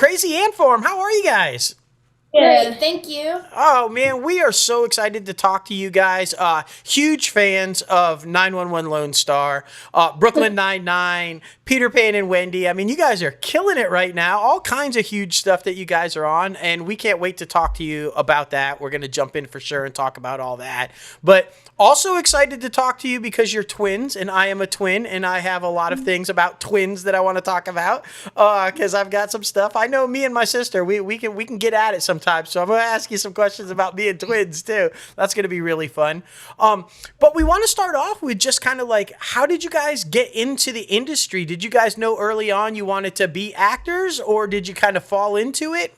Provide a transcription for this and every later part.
Crazy Ant Farm. How are you guys? Good, thank you. Oh man, we are so excited to talk to you guys. Huge fans of 911 Lone Star, Brooklyn Nine-Nine, Peter Pan and Wendy. I mean, you guys are killing it right now. All kinds of huge stuff that you guys are on, and we can't wait to talk to you about that. We're going to jump in for sure and talk about all that. But also excited to talk to you because you're twins, and I am a twin, and I have a lot of things about twins that I want to talk about because I've got some stuff. I know me and my sister, we can get at it sometimes. So I'm going to ask you some questions about being twins too. That's going to be really fun. But we want to start off with just kind of like, how did you guys get into the industry? Did you guys know early on you wanted to be actors, or did you kind of fall into it?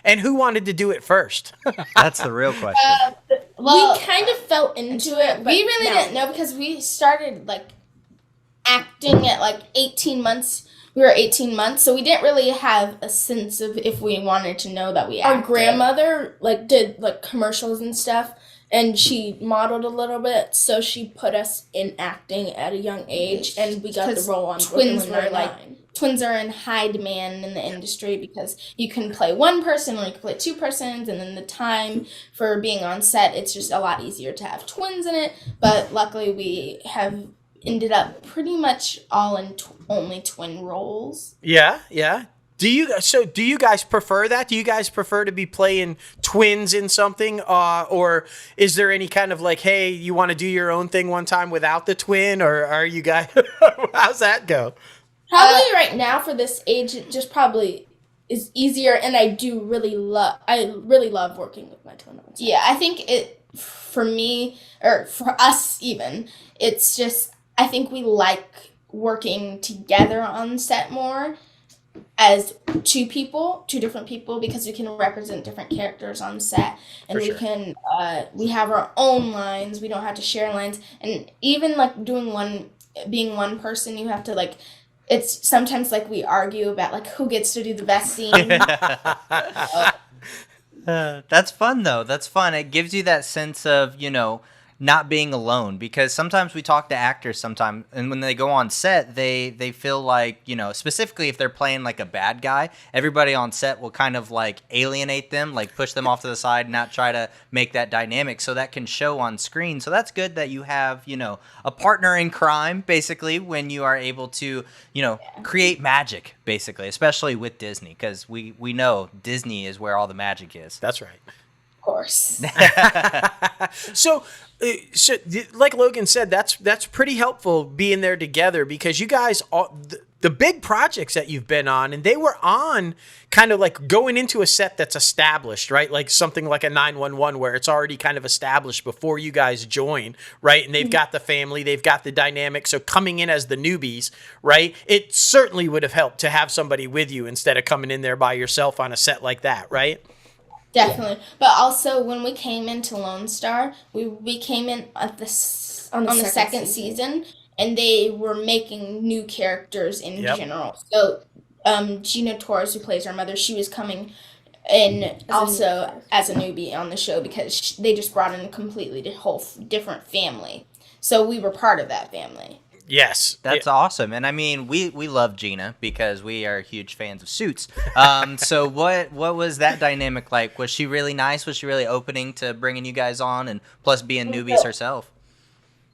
And who wanted to do it first? That's the real question. Well, we kind of fell into it. We really didn't know because we started like acting at like 18 months. We were 18 months, so we didn't really have a sense of if we wanted to know that we acted. Our grandmother like did like commercials and stuff, and she modeled a little bit, so she put us in acting at a young age, and we got the role on twins. Twins are in high demand in the industry because you can play one person or you can play two persons, and then the time for being on set, it's just a lot easier to have twins in it. But luckily, we have ended up pretty much all in only twin roles. Yeah. Do you guys prefer that? Do you guys prefer to be playing twins in something, or is there any kind of like, hey, you want to do your own thing one time without the twin, or are you guys? How's that go? Probably right now for this age, it just probably is easier, and I really love working with my twin on set. Yeah, I think for me, or for us even, it's just, I think we like working together on set more as two different people, because we can represent different characters on set, and we have our own lines. We don't have to share lines, and even like being one person, you have to like. It's sometimes like we argue about like who gets to do the best scene. That's fun though. That's fun. It gives you that sense of, not being alone, because sometimes we talk to actors sometimes, and when they go on set, they feel like, specifically if they're playing like a bad guy, everybody on set will kind of like alienate them, like push them off to the side, not try to make that dynamic, so that can show on screen. So that's good that you have, a partner in crime, basically, when you are able to, create magic, basically, especially with Disney, because we know Disney is where all the magic is. That's right. Of course. So like Logan said, that's pretty helpful being there together, because you guys, the big projects that you've been on, and they were on kind of like going into a set that's established, right? Like something like a 911 where it's already kind of established before you guys join, right? And they've got the family, they've got the dynamic. So coming in as the newbies, right? It certainly would have helped to have somebody with you instead of coming in there by yourself on a set like that, right? Definitely. But also, when we came into Lone Star, we came in on the second season, and they were making new characters in general. So Gina Torres, who plays our mother, she was coming in also as a newbie on the show, because they just brought in a completely whole different family. So we were part of that family. Yes. That's awesome. And I mean, we love Gina because we are huge fans of Suits. So what was that dynamic like? Was she really nice? Was she really opening to bringing you guys on, and plus being newbies herself?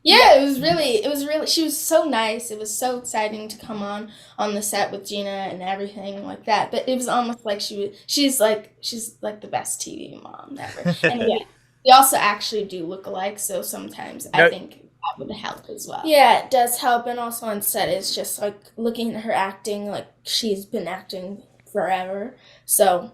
Yeah, it was really, she was so nice. It was so exciting to come on the set with Gina and everything like that. But it was almost like she's like the best TV mom ever. And yeah, we also actually do look alike, so sometimes I think that would help as well. Yeah, it does help. And also on set, it's just like looking at her acting, like she's been acting forever. So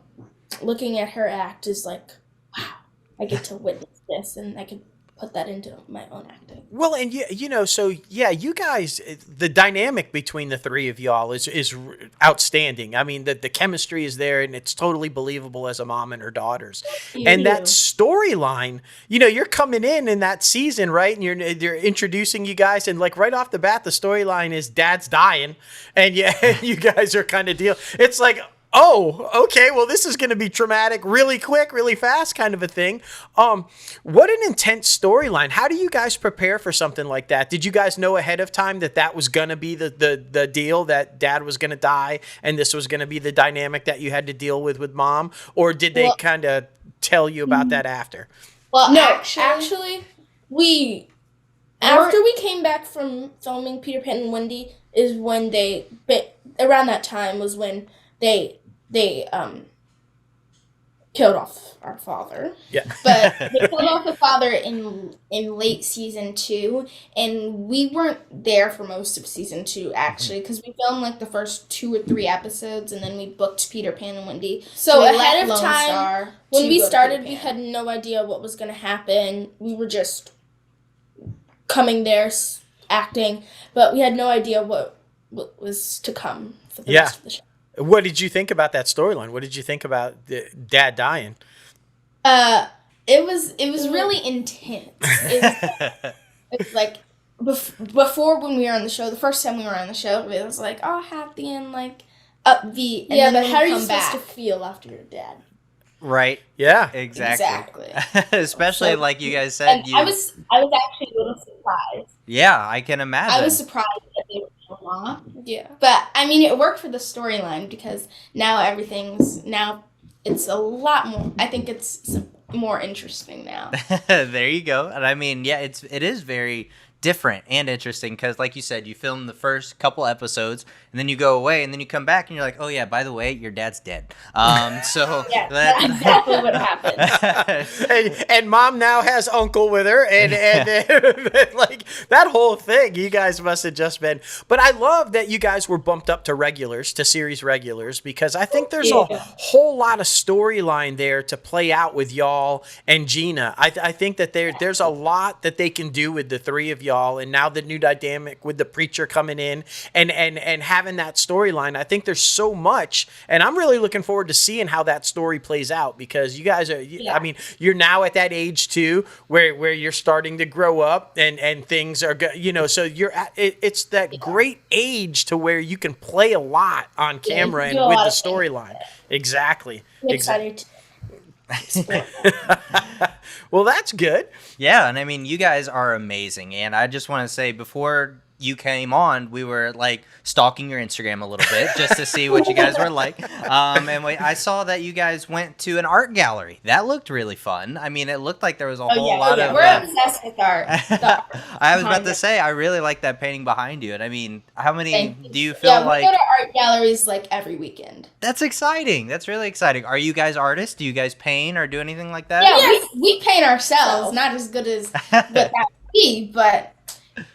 looking at her act is like, wow, I get to witness this, and I can put that into my own acting. Well, and you guys, the dynamic between the three of y'all is outstanding. I mean, the chemistry is there, and it's totally believable as a mom and her daughters. And that storyline, you're coming in that season, right? And they're introducing you guys, and like right off the bat, the storyline is Dad's dying, and you guys are kind of deal. It's like, Oh, okay. Well, this is going to be traumatic, really quick, really fast, kind of a thing. What an intense storyline. How do you guys prepare for something like that? Did you guys know ahead of time that was going to be the deal, that Dad was going to die, and this was going to be the dynamic that you had to deal with Mom, or did they kind of tell you about that after? Well, No, actually, we after we came back from filming Peter Pan and Wendy is when around that time was when they killed off our father. Yeah. But they killed off the father in late season 2, and we weren't there for most of season 2 actually, because we filmed like the first 2 or 3 episodes, and then we booked Peter Pan and Wendy. So we ahead of left time, Lonestar when to we go to started, Peter we Pan. had no idea what was going to happen. We were just coming there, acting, but we had no idea what was to come for the rest of the show. What did you think about that storyline? What did you think about Dad dying? It was really intense. It's like before, when we were on the show, the first time we were on the show, it was like, oh, happy and like upbeat. And Yeah, then but when how are we you come supposed back, to feel after your dad? Right. Yeah. Exactly. Exactly. Especially So- like you guys said. And I was actually a little surprised. Yeah, I can imagine. I was surprised that they were so long. Yeah. But I mean, it worked for the storyline because now it's a lot more. I think it's more interesting now. There you go. And I mean, yeah, it is very different and interesting because, like you said, you film the first couple episodes and then you go away and then you come back and you're like, oh yeah, by the way, your dad's dead. So Yeah, that's exactly what happened. and Mom now has Uncle with her, and like that whole thing, you guys must have just been. But I love that you guys were bumped up to series regulars, because I think there's a whole lot of storyline there to play out with y'all and Gina. I think that there's a lot that they can do with the three of y'all, and now the new dynamic with the preacher coming in and having that storyline. I think there's so much, and I'm really looking forward to seeing how that story plays out, because you guys are, I mean, you're now at that age too where you're starting to grow up and things are so you're at it's that great age to where you can play a lot on camera and with the storyline. Exactly. I'm excited. Well, that's good. Yeah, and I mean, you guys are amazing. And I just want to say, before you came on, we were like stalking your Instagram a little bit just to see what you guys were like. And I saw that you guys went to an art gallery. That looked really fun. I mean, it looked like there was a whole lot of. We're obsessed with art. I was about to say, I really like that painting behind you. And I mean, how many do you feel Yeah, we like? go to art galleries like every weekend. That's exciting. That's really exciting. Are you guys artists? Do you guys paint or do anything like that? Yeah, we paint ourselves. Not as good as what that would be, but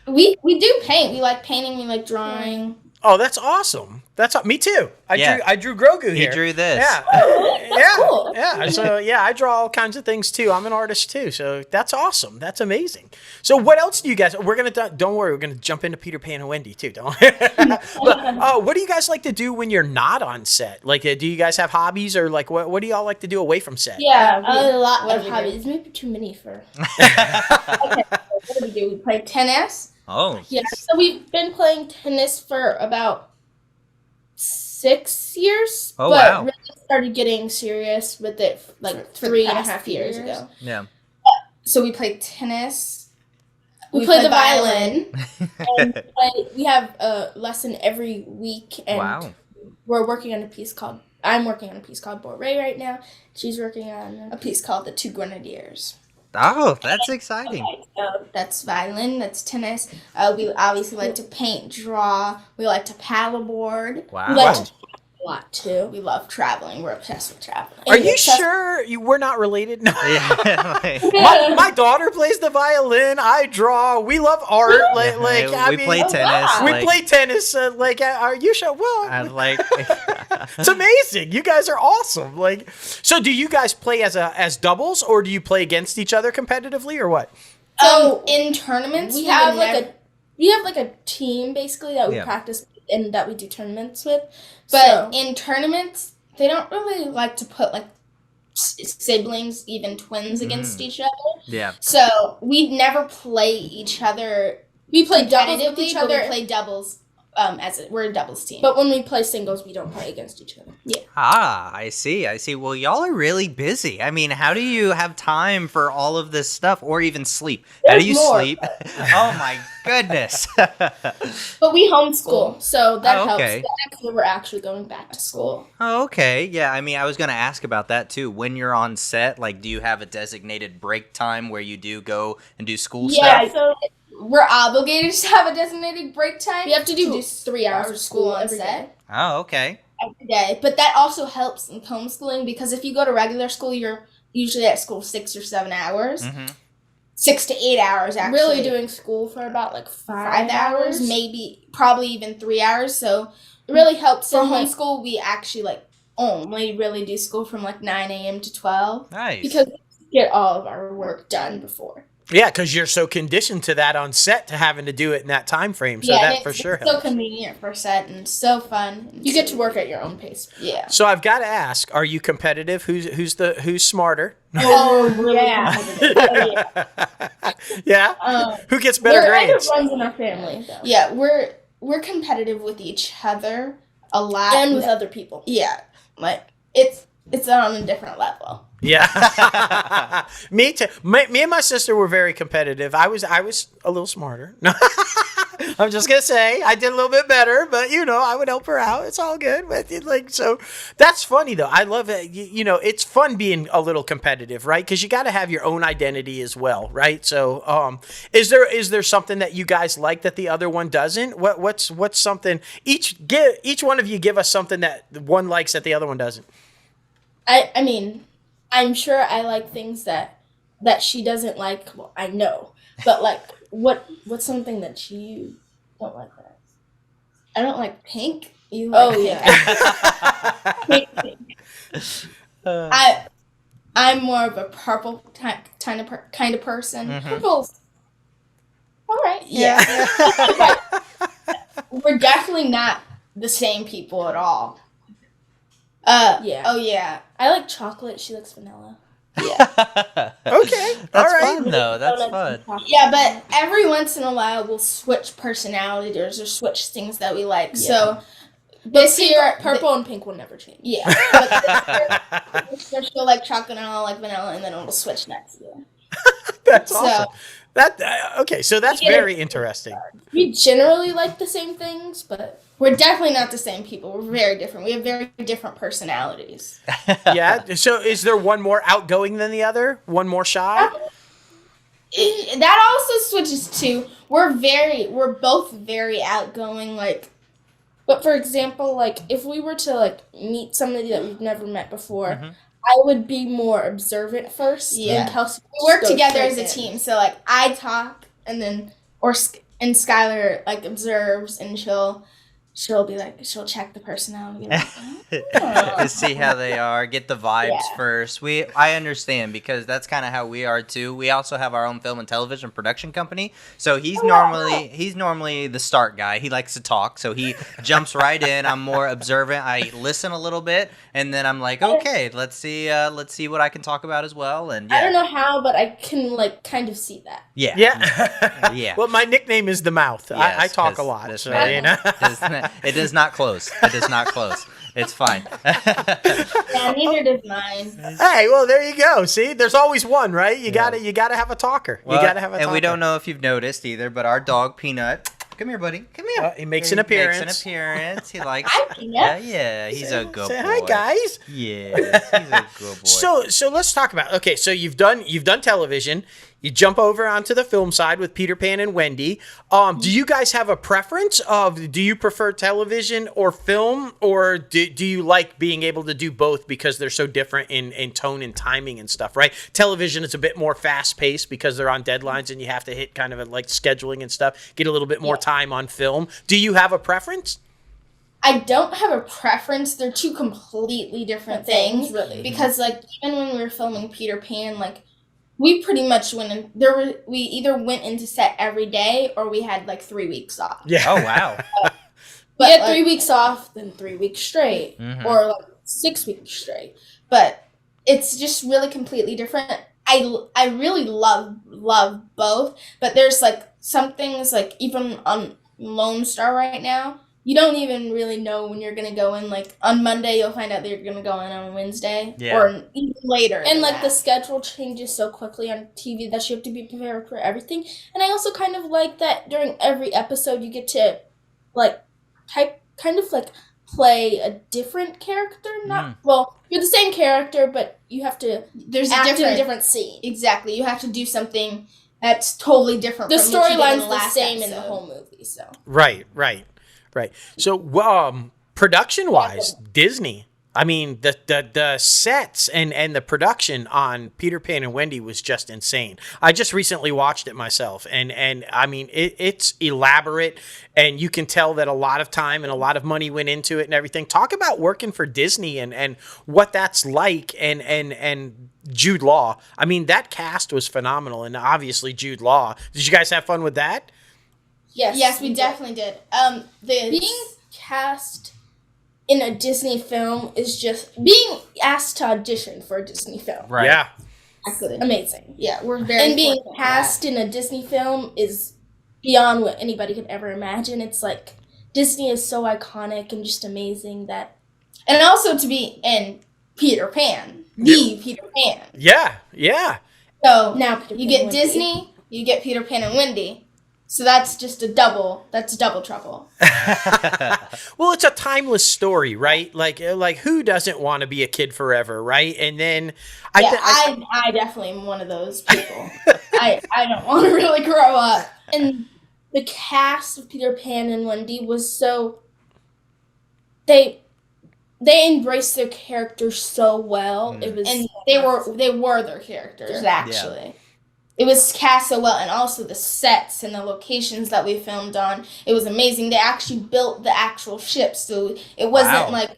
we do paint. We like painting. We like drawing. Oh, that's awesome. That's me too. Yeah. I drew Grogu He here. drew this. Yeah. That's cool. Yeah. So yeah, I draw all kinds of things too. I'm an artist too. So that's awesome. That's amazing. So what else do you guys? Don't worry. We're gonna jump into Peter Pan and Wendy too. Don't. But what do you guys like to do when you're not on set? Like, do you guys have hobbies, or like what do y'all like to do away from set? Yeah, a lot what of do we hobbies. Maybe too many for. Okay, what do we do? We play tennis. Oh. Yeah, so we've been playing tennis for about 6 years. Oh, but wow. really started getting serious with it like For the 3.5 past years years. ago. Yeah. So we play tennis. We play play the violin. violin. And we have a lesson every week. And Wow. we're working on a piece called. I'm working on a piece called Bourrée right now. She's working on a piece called The Two Grenadiers. Oh, that's exciting. That's violin, that's tennis. We obviously like to paint, draw. We like to paddleboard. Wow. We like to travel a lot too. We love traveling. We're obsessed with traveling. Are you sure we're not related? No. Yeah. like- My daughter plays the violin. I draw. We love art. we play tennis. wow. We like, play tennis. Are you sure? Well, I like. it's amazing. You guys are awesome. Like, so do you guys play as doubles, or do you play against each other competitively, or what? In tournaments, we have like a team basically that we Yeah. practice and that we do tournaments with. But in tournaments, they don't really like to put like siblings, even twins, against each other. Yeah. So we never play each other. We play doubles with each other. We play doubles. we're a doubles team. But when we play singles, we don't play against each other. Yeah. Ah, I see. Well, y'all are really busy. I mean, how do you have time for all of this stuff or even sleep? How do There's you more. sleep? Oh my goodness. But we homeschool, so that Oh, helps. okay. That's when we're actually going back to school. Oh, okay. Yeah, I mean, I was going to ask about that too. When you're on set, like, do you have a designated break time where you do go and do school Yeah, stuff? so we're obligated to have a designated break time. We have to do 3 hours of school on every set. day. Oh, okay. Every day. But that also helps in homeschooling because if you go to regular school, you're usually at school 6 or 7 hours. Mm-hmm. 6 to 8 hours, actually. Really doing school for about like 5 hours, maybe, probably even 3 hours. So it really helps. For From, like- homeschool, we actually only really do school from 9 a.m. to 12. Nice. because we get all of our work done before. Yeah, because you're so conditioned to that on set to having to do it in that time frame. So and that it's, for sure it's so helps. convenient for set and so fun. You get to work at your own pace. Yeah. So I've got to ask: are you competitive? Who's smarter? Oh, Yeah. Who gets better There kind of grades? runs in our family, though. Yeah, we're competitive with each other a lot. And with other people. Yeah. It's on a different level. Yeah. Me too. Me and my sister were very competitive. I was a little smarter. No. I'm just gonna say I did a little bit better, but I would help her out. It's all good. But so that's funny though. I love it. It's fun being a little competitive, right? Because you got to have your own identity as well, right? So, is there something that you guys like that the other one doesn't? What's something each one of you give us something that one likes that the other one doesn't? I mean, I'm sure I like things that she doesn't like. Well, I know. But what's something that you don't like that? I don't like pink. You like Oh, pink. yeah. Pink. I'm more of a purple kind of person. Mhm. Purple's all right. Yeah. We're definitely not the same people at all. Yeah. Oh yeah. I like chocolate. She likes vanilla. Yeah. Okay. That's All right. fun though. That's Donuts fun. and chocolate. Yeah, but every once in a while we'll switch personalities or switch things that we like. Yeah. So But this year, purple and pink will never change. yeah. But this year she'll like chocolate and I'll like vanilla, and then it'll switch next year. That's So- awesome. Okay, so that's Yeah. very interesting. We generally like the same things, but We're definitely not the same people. We're very different. We have very different personalities. Yeah. So is there one more outgoing than the other? One more shy? That also switches to we're both very outgoing. But for example, if we were to meet somebody that we've never met before, Mhm. I would be more observant first. Yeah. And Kelsey We work would go together as straight a in. team. So I talk, and then and Skylar observes, and she'll check the personality. To see how they are, get the vibes Yeah. first. I understand because that's kind of how we are too. We also have our own film and television production company. So he's normally the start guy. He likes to talk, so he jumps right in. I'm more observant. I listen a little bit, and then I'm like, okay, let's see what I can talk about as well. And I don't know how, but I can kind of see that. yeah, Yeah. Yeah. Well, my nickname is the mouth. I Yes, talk a 'cause lot. this So, man- it does not close. It does not close. It's fine. Yeah, neither does mine. Hey, well, there you go. See, there's always one, right? You gotta have a talker. Well, you gotta have a talker. and we don't know if you've noticed either, but our dog Peanut, come here, buddy, come here. He makes an appearance. Makes an appearance. He likes. Hi, Peanut. Yeah, he's a good Say boy. hi, guys. Yes, he's a good boy. So let's talk about. Okay, so you've done television. You jump over onto the film side with Peter Pan and Wendy. Do you guys have a preference of? Do you prefer television or film, or do you like being able to do both because they're so different in tone and timing and stuff? Right? Television is a bit more fast paced because they're on deadlines and you have to hit kind of scheduling and stuff. Get a little bit more time on film. Do you have a preference? I don't have a preference. They're two completely different things. Really. Because even when we were filming Peter Pan, we pretty much went in. We either went into set every day or we had 3 weeks off. Yeah. Oh wow. But We had 3 weeks off, then 3 weeks straight, Mhm. or 6 weeks straight. But it's just really completely different. I really love both, but there's some things even on Lonestar right now you don't even really know when you're gonna go in. Like on Monday, you'll find out that you're gonna go in on Wednesday, or even later. And like the schedule changes so quickly on TV that you have to be prepared for everything. And I also kind of like that during every episode you get to like play a different character. Well, you're the same character, but you have to act in a different scene. Exactly, you have to do something that's totally different. The from what you did in storyline's the same in the episode. whole movie. So Right. So, production-wise, Disney. I mean, the sets and the production on Peter Pan and Wendy was just insane. I just recently watched it myself, and I mean, it's elaborate, and you can tell that a lot of time and a lot of money went into it and everything. Talk about working for Disney and what that's like, and Jude Law. I mean, that cast was phenomenal, and obviously Jude Law. Did you guys have fun with that? Yes, we definitely did. Being cast in a Disney film is just being asked to audition for a Disney film. Right. Yeah. Amazing. Yeah, we're very And being fortunate for cast in a Disney film is beyond what anybody could ever imagine. It's like Disney is so iconic and just amazing that. And also to be in Peter Pan, the Peter Pan. Yeah. So Now Peter you Pan get and Wendy. Disney, you get Peter Pan and Wendy. So that's just double trouble. Well, it's a timeless story, right? Like who doesn't want to be a kid forever, right? And then I definitely am one of those people. I don't want to really grow up. And the cast of Peter Pan and Wendy was so they embraced their characters so well. It was And they were their characters, actually. It was cast so well, and also the sets and the locations that we filmed on. It was amazing. They actually built the actual ships, so it wasn't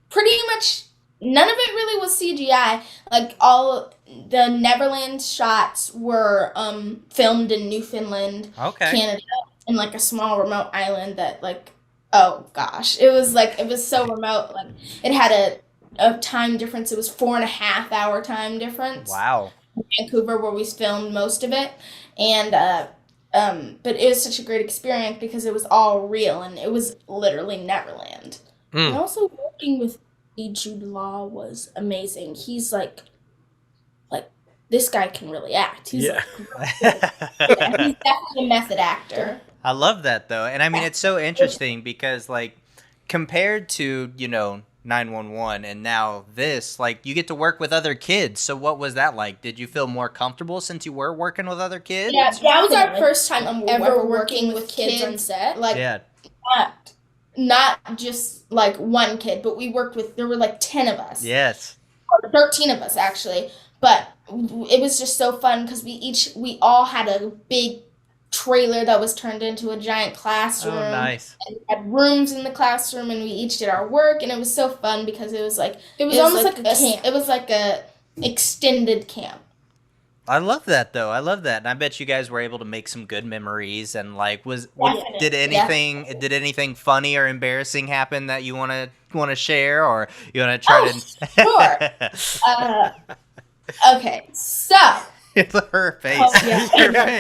pretty much none of it really was CGI. Like all the Neverland shots were filmed in Newfoundland, Canada, in like a small remote island that oh gosh, it was so remote. Like it had a time difference. It was 4.5 hour time difference. Wow. Vancouver, where we filmed most of it, and but it was such a great experience because it was all real and it was literally Neverland. And also working with Jude Law was amazing. He's like this guy can really act. He's Yeah, he's definitely a method actor. I love that though. And I mean, it's so interesting because like compared to, 911 and now this, like you get to work with other kids. So what was that like? Did you feel more comfortable since you were working with other kids? Yeah, that was our first time ever working with kids on set. Not just like one kid, but there were like 10 of us. Yes. Or 13 of us actually. But it was just so fun because we all had a big trailer that was turned into a giant classroom. Oh, nice. And we had rooms in the classroom and we each did our work, and it was so fun because it was almost like a camp. It was like a extended camp. I love that though. I love that. And I bet you guys were able to make some good memories and like did anything funny or embarrassing happen that you want to share, or you want to try to Sure. Okay. So her face.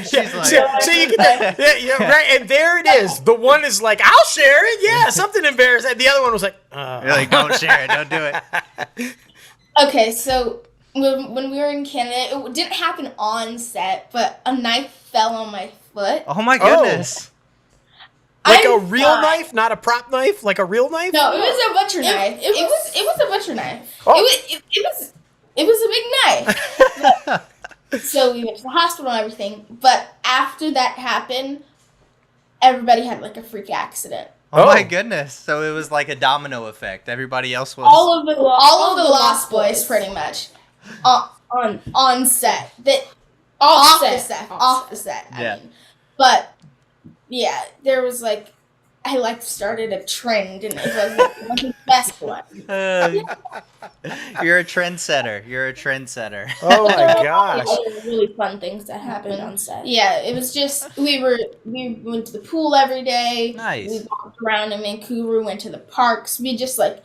She's like, so you get that, right, and there it is. The one is like, I'll share it. Yeah, something embarrassing. The other one was like, really, don't share it. Don't do it. Okay, so when we were in Canada, it didn't happen on set, but a knife fell on my foot. Oh my goodness. Like a real knife, not a prop knife, like a real knife? No, it was a butcher knife. It was a butcher knife. Oh. It was a big knife. So we went to the hospital and everything, but after that happened, everybody had like a freak accident. Oh my goodness. So it was like a domino effect. Everybody else was all of the Lost Boys pretty much on set. Off the set. I mean. But yeah, there was I started a trend, and it wasn't the best one. You're a trendsetter. Oh my gosh! Really fun things that happened on set. Yeah, it was just we went to the pool every day. Nice. We walked around in Vancouver, went to the parks. We just it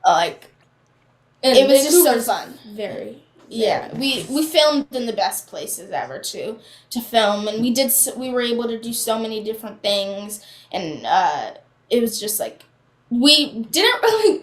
was just so fun. Very. Yeah, we filmed in the best places ever to film, and we were able to do so many different things, and it was just like we didn't really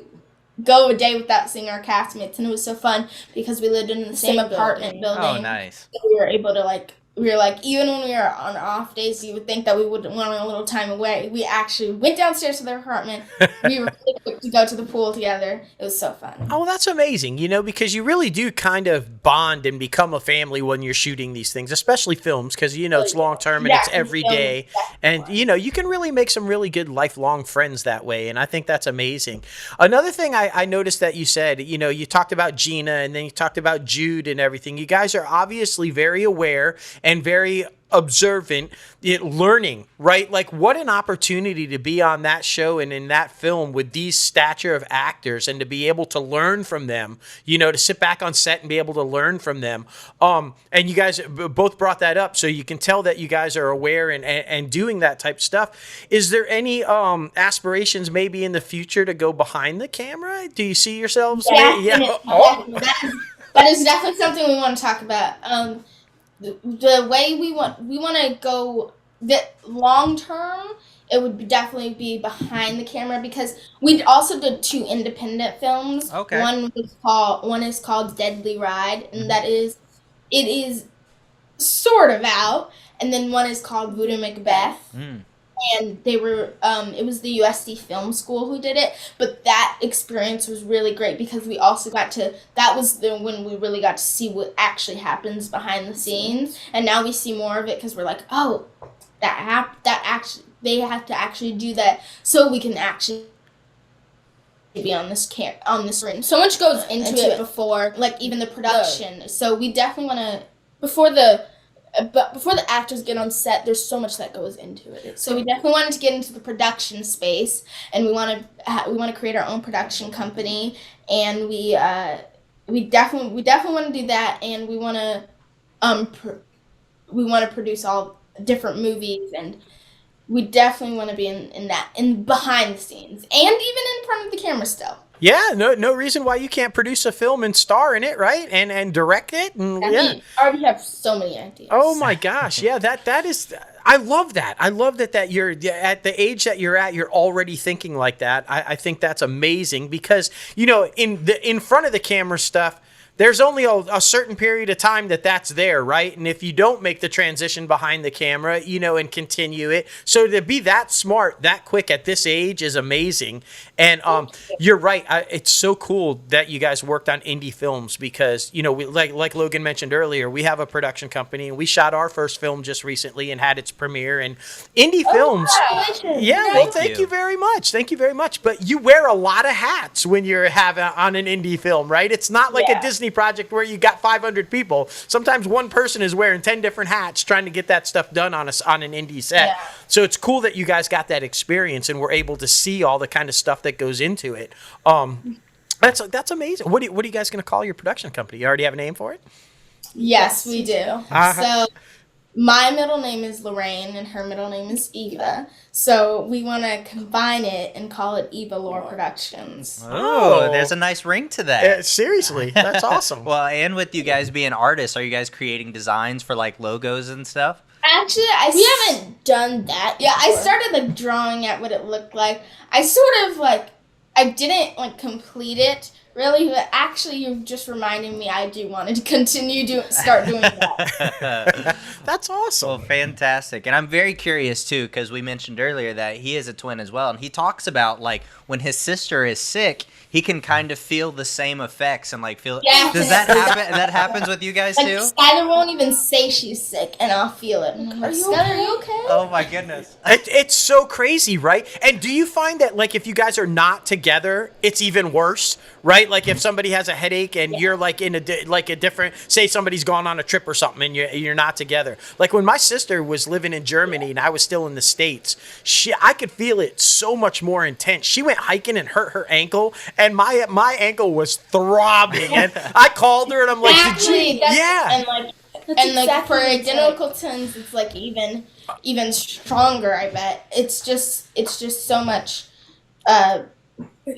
go a day without seeing our castmates, and it was so fun because we lived in the same apartment building. Oh, nice. We were able to we were like, even when we were on off days, you would think that we would want a little time away. We actually went downstairs to their apartment. We were really quick to go to the pool together. It was so fun. Oh, that's amazing, because you really do kind of bond and become a family when you're shooting these things, especially films, because, it's long-term and it's every day. And, you can really make some really good lifelong friends that way, and I think that's amazing. Another thing I noticed that you said, you talked about Gina, and then you talked about Jude and everything. You guys are obviously very aware and very observant, learning, right? Like, what an opportunity to be on that show and in that film with these stature of actors, and to be able to learn from them, to sit back on set and be able to learn from them. And you guys both brought that up, so you can tell that you guys are aware and doing that type of stuff. Is there any aspirations maybe in the future to go behind the camera? Do you see yourselves? Yeah. That is definitely something we want to talk about. The way we want to go the long term, it would definitely be behind the camera, because we also did 2 independent films. Okay. One is called Deadly Ride, and it is sort of out, and then one is called Voodoo Macbeth. And they were it was the USD Film School who did it, but that experience was really great because we also got to, that was when we really got to see what actually happens behind the scenes, and now we see more of it because we're like, oh, they have to actually do that so we can actually be on this screen. So much goes into it before, even the production. So we definitely want to, before the actors get on set, there's so much that goes into it. So we definitely wanted to get into the production space, and we want to create our own production company, and we definitely want to do that, and we want to produce all different movies, and we definitely want to be in behind the scenes, and even in front of the camera still. Yeah, no reason why you can't produce a film and star in it, right? And direct it. And I already have so many ideas. Oh my gosh, yeah, that is, I love that. I love that you're at the age that you're at, you're already thinking like that. I think that's amazing because, in front of the camera stuff, there's only a certain period of time that's there, right? And if you don't make the transition behind the camera, and continue it. So to be that smart, that quick at this age is amazing. And you're right. It's so cool that you guys worked on indie films because, we, like Logan mentioned earlier, we have a production company and we shot our first film just recently and had its premiere. And indie films. Yeah, well, thank you very much. Thank you very much. But you wear a lot of hats when you're on an indie film, right? It's not like a Disney project where you got 500 people. Sometimes one person is wearing 10 different hats trying to get that stuff done on an indie set. Yeah. So it's cool that you guys got that experience and were able to see all the kind of stuff that goes into it. That's amazing. What are you guys going to call your production company? You already have a name for it? Yes, we do. So my middle name is Lorraine and her middle name is Eva. So we want to combine it and call it Eva Lore Productions. Oh, there's a nice ring to that. Seriously, that's awesome. Well, and with you guys being artists, are you guys creating designs for logos and stuff? Actually, we haven't done that. Yeah, before. I started drawing at what it looked like. I sort of I didn't complete it. Really, but actually, you're just reminding me I do want to start doing that. That's awesome. Well, fantastic. And I'm very curious, too, because we mentioned earlier that he is a twin as well. And he talks about, when his sister is sick, he can kind of feel the same effects and, feel... Yeah. Does that happen? That happens with you guys, too? Skyler won't even say she's sick, and I'll feel it. Skyler, are you okay? Oh, my goodness. It's so crazy, right? And do you find that, if you guys are not together, it's even worse, right? If somebody has a headache and you're in a different, say somebody's gone on a trip or something and you're not together. When my sister was living in Germany and I was still in the States, I could feel it so much more intense. She went hiking and hurt her ankle, and my ankle was throbbing. And I called her and I'm like, exactly. And for identical twins, it's even stronger. I bet it's just so much.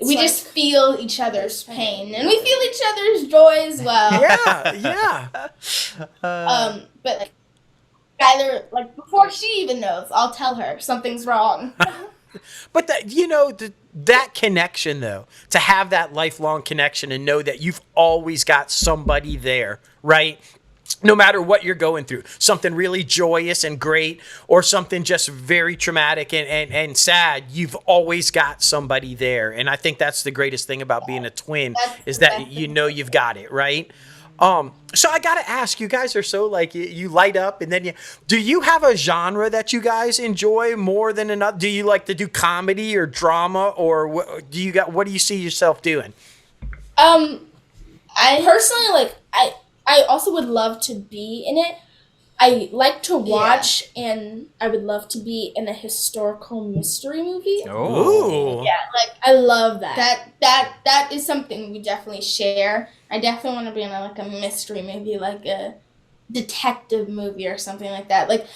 We just feel each other's pain, and we feel each other's joy as well. Yeah. But Skyler, before she even knows, I'll tell her something's wrong. But that connection, though, to have that lifelong connection and know that you've always got somebody there, right? No matter what you're going through, something really joyous and great or something just very traumatic and sad, you've always got somebody there. And I think that's the greatest thing about being a twin is that you've got it, right? So I got to ask, you guys are so like, you light up and then do you have a genre that you guys enjoy more than another? Do you like to do comedy or drama or what do you see yourself doing? I personally I also would love to be in it. I like to watch, and I would love to be in a historical mystery movie. Oh, Yeah, like I love that. That is something we definitely share. I definitely want to be in a mystery movie, like a detective movie or something like that. Like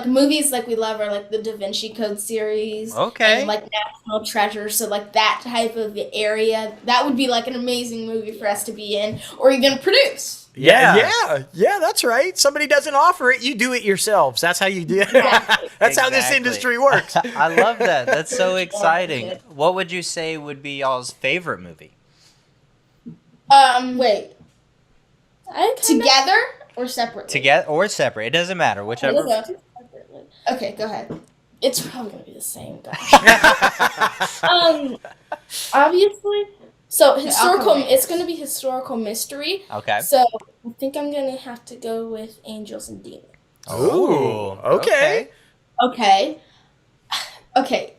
movies like we love are like the Da Vinci Code series. Okay. And like National Treasure. So like that type of area, that would be like an amazing movie for us to be in or even produce. Yeah, that's right. Somebody doesn't offer it, you do it yourselves. That's how you do it. Exactly. That's how this industry works. I love that. That's so exciting. What would you say would be y'all's favorite movie? Wait. Together or separately? Together or separate? It doesn't matter. Whichever. Okay, go ahead. It's probably gonna be the same, guys. Obviously. So it's gonna be historical mystery. Okay. So I think I'm gonna have to go with Angels and Demons. Ooh, okay. Okay.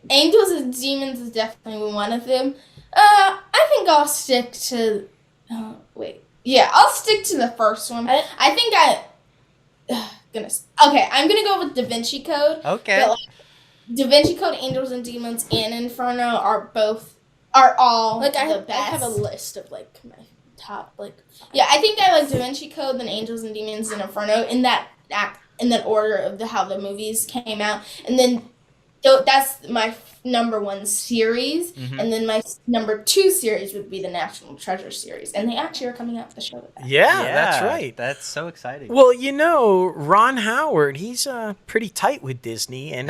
Angels and Demons is definitely one of them. I think I'll stick to. I'll stick to the first one. Goodness. Okay, I'm gonna go with Da Vinci Code. Okay. But, Da Vinci Code, Angels and Demons, and Inferno are all the best. I have a list of like my top Yeah, I think I like Da Vinci Code, then Angels and Demons, and Inferno in that order of how the movies came out, and then that's my number one series, and then my number two series would be the National Treasure series, and they actually are coming out with the show with that. Yeah, that's right. That's so exciting. Well, Ron Howard, he's pretty tight with Disney, and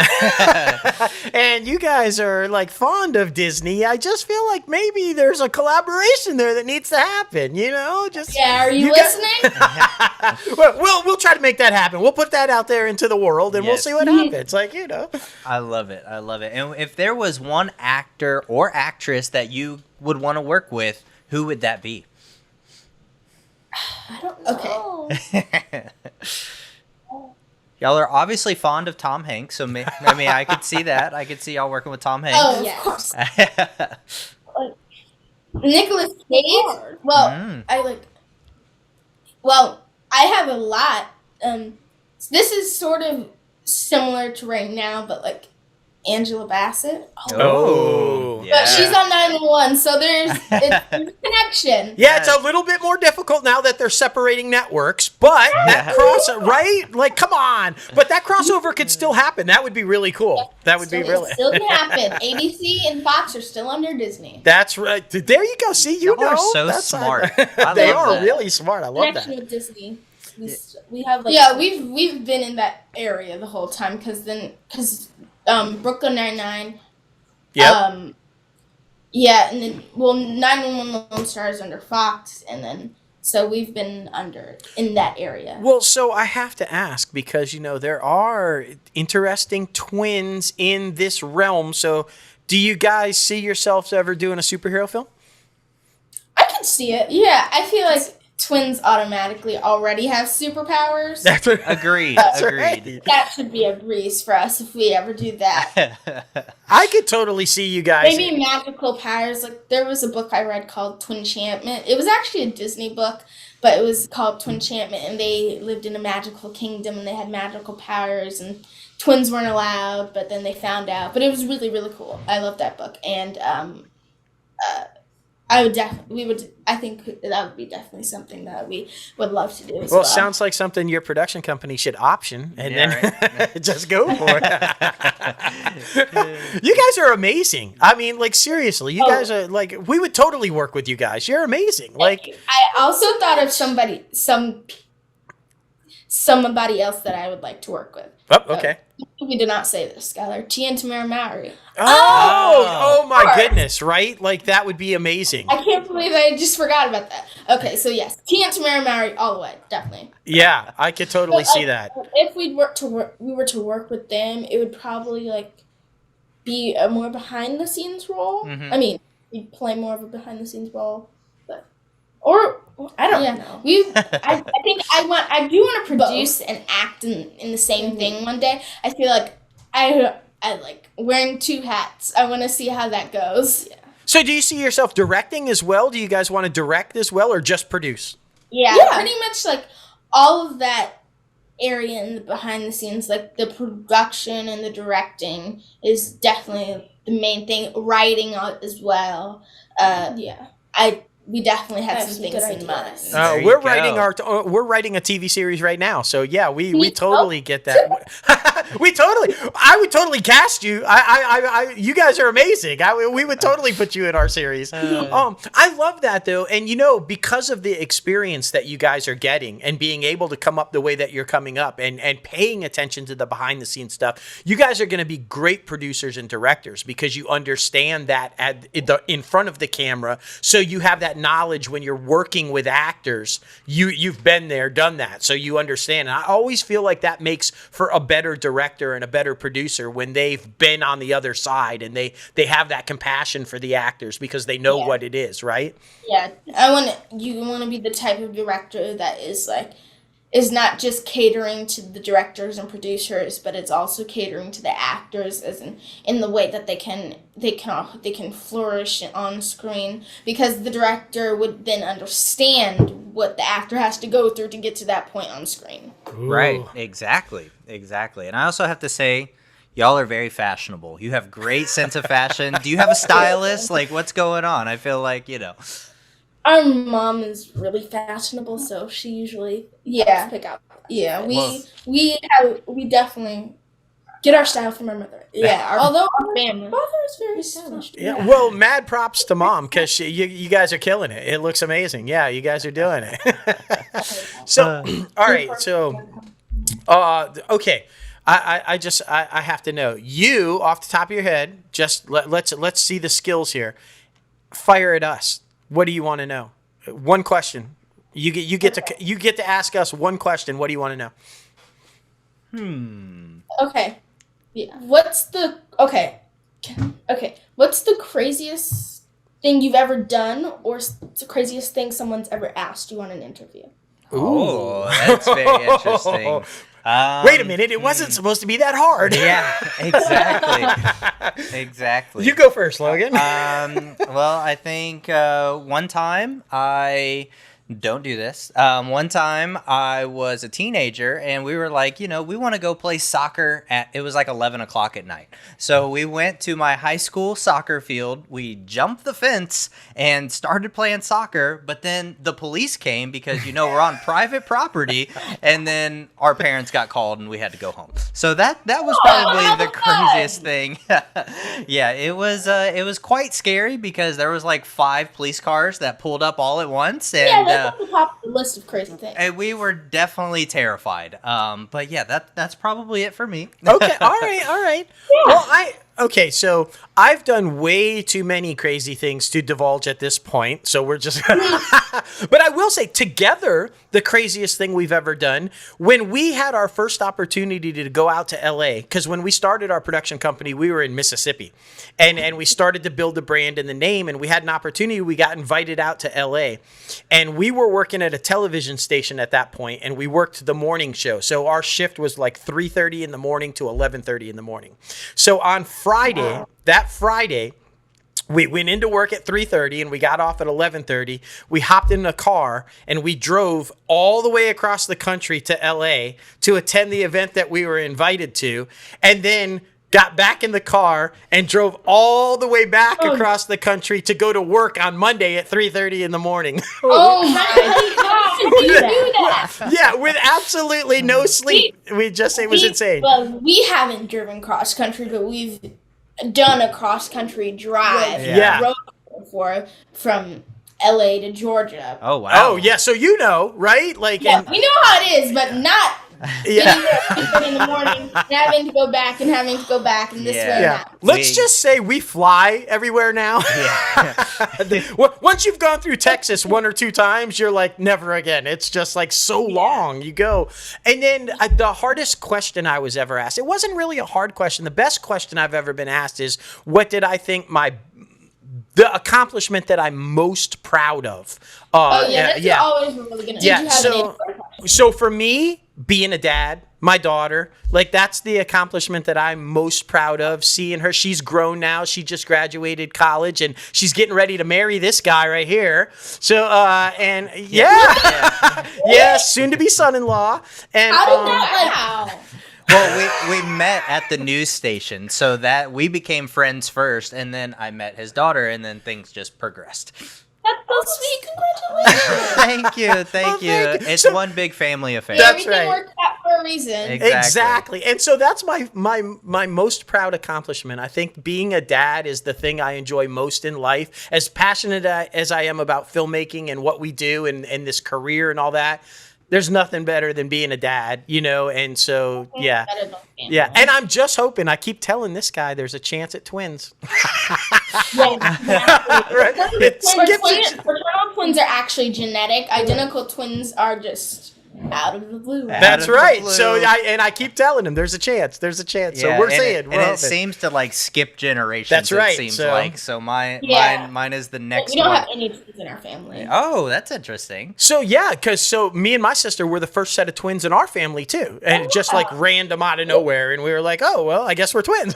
and you guys are like fond of Disney. I just feel like maybe there's a collaboration there that needs to happen. Are you listening? Well, we'll try to make that happen. We'll put that out there into the world, and we'll see what happens. I love it. And if there was one actor or actress that you would want to work with, who would that be? I don't know. Okay. Y'all are obviously fond of Tom Hanks, so I could see that. I could see y'all working with Tom Hanks. Oh, yes. Of course. Nicolas Cage. Well, I have a lot. This is sort of similar to right now, but like Angela Bassett. Oh. Yeah. But she's on 911, so there's a connection. Yeah, it's a little bit more difficult now that they're separating networks, but that right? Like, come on. But that crossover could still happen. That would be really cool. That would be really. It still can happen. ABC and Fox are still under Disney. That's right. There you go. See, Y'all are so smart. They are really smart. I love Connection that. with Disney. We have we've been in that area the whole time because Brooklyn Nine-Nine. Yep. And then 911 Lonestar is under Fox, and then so we've been in that area. Well, so I have to ask because there are interesting twins in this realm. So, do you guys see yourselves ever doing a superhero film? I can see it. Yeah, I feel like twins automatically already have superpowers. Agreed. Right. That should be a breeze for us if we ever do that. I could totally see you guys. Maybe magical powers. Like there was a book I read called Twinchantment. It was actually a Disney book, but it was called Twinchantment, and they lived in a magical kingdom, and they had magical powers, and twins weren't allowed, but then they found out. But it was really, really cool. I love that book, and I think that would be definitely something that we would love to do as well. Well, it sounds like something your production company should option and then just go for it. You guys are amazing. I mean, like, seriously, you guys are like, we would totally work with you guys. You're amazing. Like, I also thought of somebody else that I would like to work with. Oh, okay. We did not say this, Skylar. Tia and Tamara Mowry. Oh my course. goodness, right? Like, that would be amazing. I can't believe I just forgot about that. Okay, so yes, Tia and Tamara Mowry all the way, definitely. Yeah, I could totally see that. If we were to work with them, it would probably like be a more behind the scenes role. Mhm. I mean, we'd play more of a behind the scenes role, or I don't know. I think I do want to produce and act in the same thing one day. I feel like I like wearing two hats. I want to see how that goes. Yeah. So do you see yourself directing as well? Do you guys want to direct as well, or just produce? Yeah, pretty much like all of that area in the behind the scenes, like the production and the directing is definitely the main thing. Writing as well. We definitely have some things in mind. We're writing a TV series right now, so yeah, we totally get that. I would totally cast you. You guys are amazing. We would totally put you in our series. I love that though, and because of the experience that you guys are getting and being able to come up the way that you're coming up and paying attention to the behind the scenes stuff, you guys are going to be great producers and directors because you understand that in front of the camera, so you have that knowledge when you're working with actors. You've been there, done that, so you understand. And I always feel like that makes for a better director and a better producer when they've been on the other side and they have that compassion for the actors because they know what it is, right? Yeah, you want to be the type of director that is not just catering to the directors and producers, but it's also catering to the actors as in the way that they can flourish on screen, because the director would then understand what the actor has to go through to get to that point on screen. Ooh. Right, exactly. And I also have to say, y'all are very fashionable. You have great sense of fashion. Do you have a stylist? Like, what's going on? I feel like, Our mom is really fashionable, so she usually helps pick out. Yeah, we definitely get our style from our mother. Yeah, although our family. Mother is very stylish. Yeah. Well, mad props to mom because you guys are killing it. It looks amazing. Yeah, you guys are doing it. So, all right. So, okay. I have to know, you off the top of your head. Just let's see the skills here. Fire at us. What do you want to know? One question. You get to ask us one question. What do you want to know? Okay. Yeah. What's the craziest thing you've ever done, or the craziest thing someone's ever asked you on an interview? Ooh, that's very interesting. Wait a minute, it wasn't supposed to be that hard. Yeah, exactly. You go first, Logan. Well, I think one time don't do this. One time I was a teenager and we were like, we want to go play soccer it was like 11 o'clock at night. So we went to my high school soccer field. We jumped the fence and started playing soccer, but then the police came because, we're on private property, and then our parents got called and we had to go home. So that was probably the craziest thing. Yeah, it was quite scary because there was like 5 police cars that pulled up all at once, and that's at the top of the list of crazy things. And we were definitely terrified. But yeah, that's probably it for me. Okay, all right. Yeah. Well, so I've done way too many crazy things to divulge at this point, so we're just But I will say, together, the craziest thing we've ever done, when we had our first opportunity to go out to LA, because when we started our production company, we were in Mississippi, and we started to build the brand and the name, and we had an opportunity. We got invited out to LA, and we were working at a television station at that point, and we worked the morning show. So our shift was like 3:30 in the morning to 11:30 in the morning. So on Friday, we went into work at 3:30 and we got off at 11:30. We hopped in a car and we drove all the way across the country to LA to attend the event that we were invited to, and then got back in the car and drove all the way back across the country to go to work on Monday at 3:30 in the morning. Oh my God! You do that? Yeah, with absolutely no sleep. It was insane. Well, we haven't driven cross country, but we've done a cross country drive. Yeah. Road before from LA to Georgia. Oh wow. Oh yeah, so right? Like, we know how it is, but not getting there in the morning, and having to go back and having to go back and this way and Yeah. that. Let's just say we fly everywhere now. Once you've gone through Texas 1 or 2 times, you're like, never again. It's just like so long. You go. And then the hardest question I was ever asked, it wasn't really a hard question. The best question I've ever been asked is, what did I think the accomplishment that I'm most proud of? That's always really good. Yeah, so for me, being a dad, my daughter, like that's the accomplishment that I'm most proud of. Seeing her, she's grown now. She just graduated college and she's getting ready to marry this guy right here. So, and soon to be son-in-law. And how did that Well, we met at the news station, so that we became friends first, and then I met his daughter, and then things just progressed. That's so sweet. Congratulations. Thank you. It's So- one big family affair. That's Everything right. worked out for a reason. Exactly. And so that's my most proud accomplishment. I think being a dad is the thing I enjoy most in life. As passionate as I am about filmmaking and what we do and this career and all that, there's nothing better than being a dad, and so, yeah. And I'm just hoping, I keep telling this guy there's a chance at twins. Right? Fraternal twins are actually genetic. Identical twins are just out of the blue. That's right. So I keep telling him there's a chance. There's a chance. So we're seeing. It seems to like skip generations. That's right. It seems So- like mine is the next. We don't one. have any twins in our family. Oh, that's interesting. So because me and my sister were the first set of twins in our family too, and just like random out of nowhere, and we were like, oh well, I guess we're twins.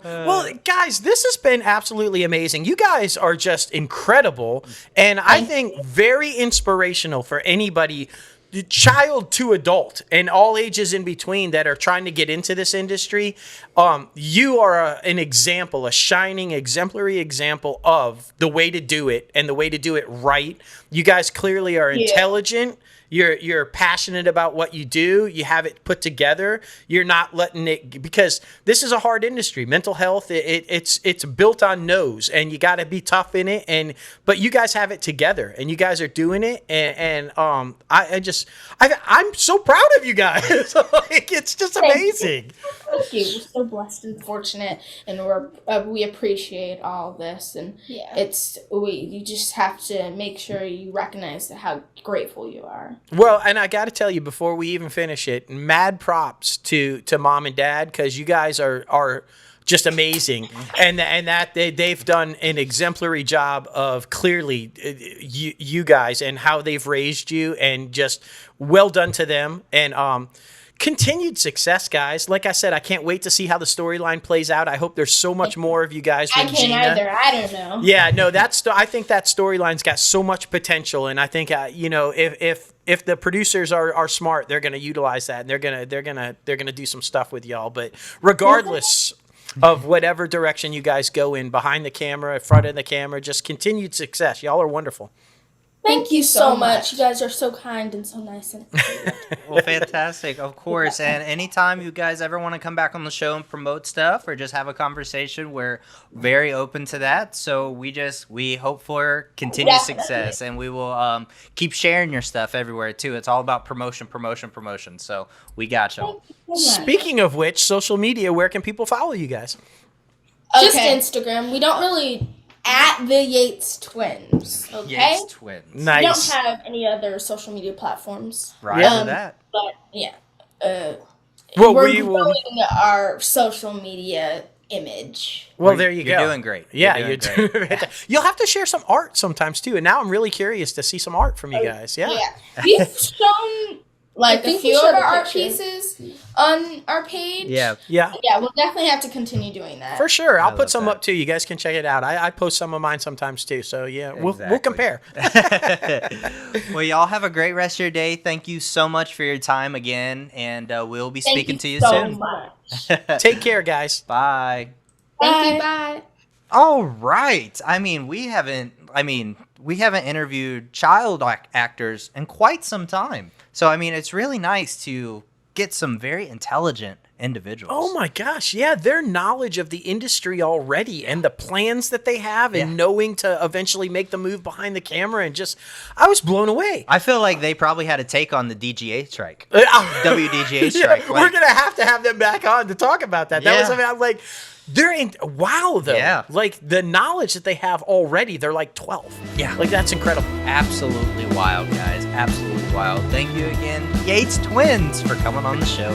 Well, guys, this has been absolutely amazing. You guys are just incredible, and I think very inspirational for anybody, child to adult and all ages in between, that are trying to get into this industry. You are an example, a shining, exemplary example of the way to do it and the way to do it right. You guys clearly are intelligent. You're passionate about what you do. You have it put together. You're not letting it, because this is a hard industry. Mental health, it's built on no's, and you got to be tough in it. But you guys have it together, and you guys are doing it. I'm so proud of you guys. Like, it's just amazing. Thank you. We're so blessed and fortunate, and we appreciate all this. And you just have to make sure you recognize how grateful you are. Well, and I got to tell you, before we even finish it, mad props to mom and dad, because you guys are just amazing, and that they've done an exemplary job of clearly you guys and how they've raised you, and just well done to them. And continued success, guys. Like I said, I can't wait to see how the storyline plays out. I hope there's so much more of you guys with Gina. I can't either. I don't know. Yeah, no, I think that storyline's got so much potential, and I think if the producers are smart, they're going to utilize that, and they're going to do some stuff with y'all. But regardless of whatever direction you guys go in, behind the camera, in front of the camera, just continued success. Y'all are wonderful. Thank you so much. You guys are so kind and so nice. Well, fantastic, of course. And anytime you guys ever want to come back on the show and promote stuff or just have a conversation, we're very open to that. So we hope for continued success, and we will keep sharing your stuff everywhere too. It's all about promotion. So we got you. Speaking of which, social media, where can people follow you guys? Just Instagram. We don't really at the Yates Twins. Okay. Yates Twins. Nice. We don't have any other social media platforms. Right for that. But yeah. Well, we're growing our social media image. Well, there you go. You're doing great. Yeah, you're doing great. You'll have to share some art sometimes too. And now I'm really curious to see some art from you guys. Yeah. We've shown like a few of our art picture. pieces on our page. Yeah. Yeah. Yeah, we'll definitely have to continue doing that. For sure. I'll I put love some that. up too. You guys can check it out. I post some of mine sometimes too. So yeah, we'll Exactly. compare. Well, y'all have a great rest of your day. Thank you so much for your time again, and we'll be speaking to you so soon. much. Take care, guys. Bye. Thank you. Bye. All right. We haven't interviewed child actors in quite some time. So it's really nice to get some very intelligent individuals. Oh my gosh, yeah, their knowledge of the industry already and the plans that they have and knowing to eventually make the move behind the camera and just, I was blown away. I feel like they probably had a take on the DGA strike. WDGA strike. Yeah, we're going to have them back on to talk about that. That was, I mean, I'm like, they're in, wow, though. Yeah. Like, the knowledge that they have already, they're like 12. Yeah. Like, that's incredible. Absolutely wild, guys. Absolutely wild. Thank you again, Yates Twins, for coming on the show.